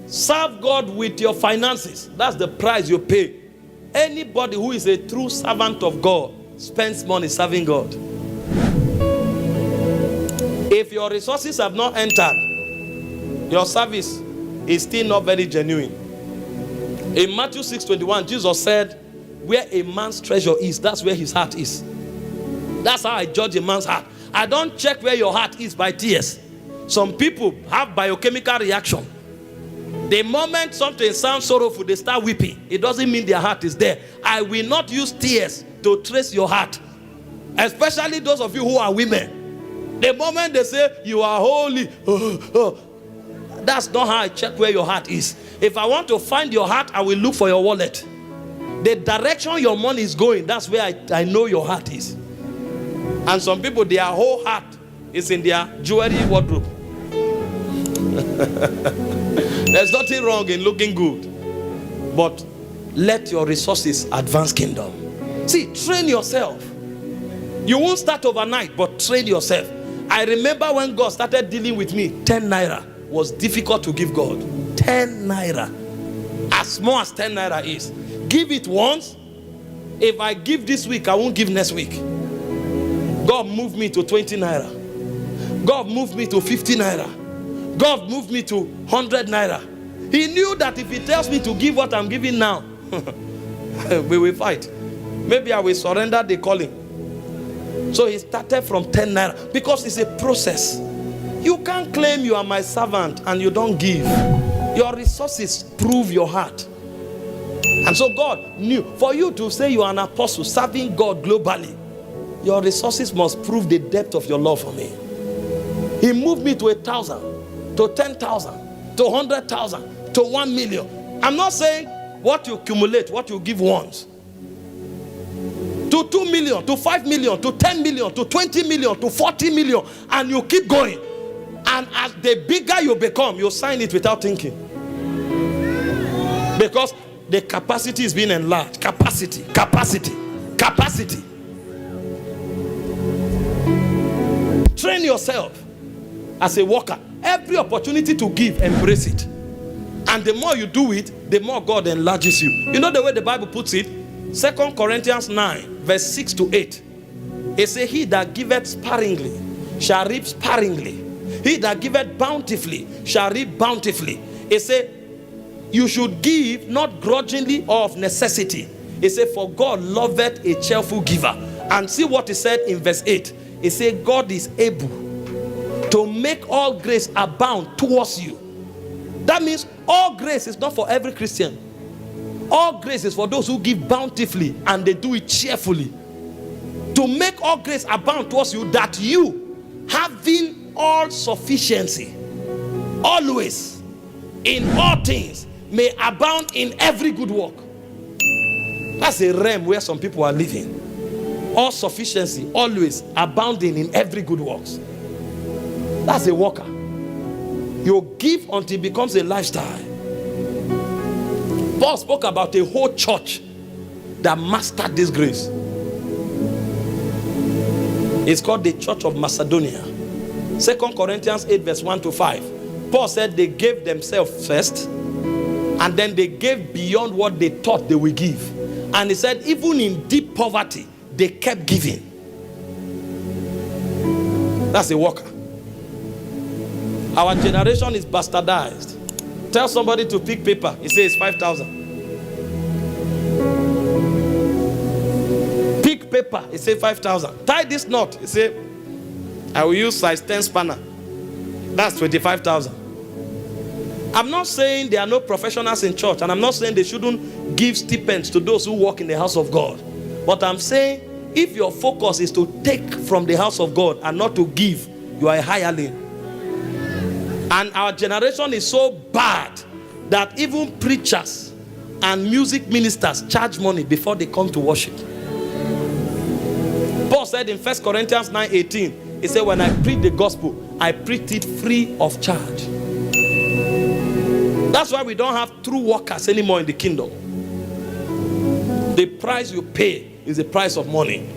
Serve God with your finances. That's the price you pay. Anybody who is a true servant of God spends money serving God. If your resources have not entered, your service is still not very genuine. In Matthew 6:21, Jesus said, where a man's treasure is, that's where his heart is. That's how I judge a man's heart. I don't check where your heart is by tears. Some people have biochemical reaction. The moment something sounds sorrowful, they start weeping. It doesn't mean their heart is there. I will not use tears to trace your heart. Especially those of you who are women. The moment they say you are holy, that's not how I check where your heart is. If I want to find your heart, I will look for your wallet. The direction your money is going, that's where I know your heart is. And some people, their whole heart is in their jewelry wardrobe. There's nothing wrong in looking good, but let your resources advance kingdom. See, train yourself. You won't start overnight, but train yourself. I remember when God started dealing with me, 10 naira was difficult to give God. 10 naira. As small as 10 naira is. Give it once. If I give this week, I won't give next week. God moved me to 20 naira. God moved me to 50 naira. God moved me to 100 naira. He knew that if he tells me to give what I'm giving now, we will fight. Maybe I will surrender the calling. So he started from 10 naira because it's a process. You can't claim you are my servant and you don't give. Your resources prove your heart. And so God knew, for you to say you are an apostle serving God globally, your resources must prove the depth of your love for me. He moved me to 1,000, to 10,000, to 100,000, to 1 million. I'm not saying what you accumulate, what you give once. To 2 million, to 5 million, to 10 million, to 20 million, to 40 million, and you keep going. And as the bigger you become, you sign it without thinking. Because the capacity is being enlarged. Capacity. Train yourself as a worker. Every opportunity to give, embrace it. And the more you do it, the more God enlarges you. You know the way the Bible puts it? 2 Corinthians 9, verse 6 to 8. It says, he that giveth sparingly shall reap sparingly. He that giveth bountifully shall reap bountifully. It says, you should give not grudgingly or of necessity. It says, for God loveth a cheerful giver. And see what it said in verse 8. It says, God is able to make all grace abound towards you. That means all grace is not for every Christian. All grace is for those who give bountifully and they do it cheerfully. To make all grace abound towards you, that you, having all sufficiency, always, in all things, may abound in every good work. That's a realm where some people are living. All sufficiency, always abounding in every good works. That's a worker. You give until it becomes a lifestyle. Paul spoke about a whole church that mastered this grace. It's called the Church of Macedonia. 2 Corinthians 8 verse 1 to 5. Paul said they gave themselves first, and then they gave beyond what they thought they would give. And he said even in deep poverty, they kept giving. That's a worker. Our generation is bastardized. Tell somebody to pick paper. He says 5,000. Pick paper. He says 5,000. Tie this knot. He said, I will use size 10 spanner. That's 25,000. I'm not saying there are no professionals in church, and I'm not saying they shouldn't give stipends to those who work in the house of God. But I'm saying if your focus is to take from the house of God and not to give, you are a hireling. And our generation is so bad that even preachers and music ministers charge money before they come to worship. Paul said in 1 Corinthians 9:18, he said, when I preach the gospel, I preach it free of charge. That's why we don't have true workers anymore in the kingdom. The price you pay is the price of money.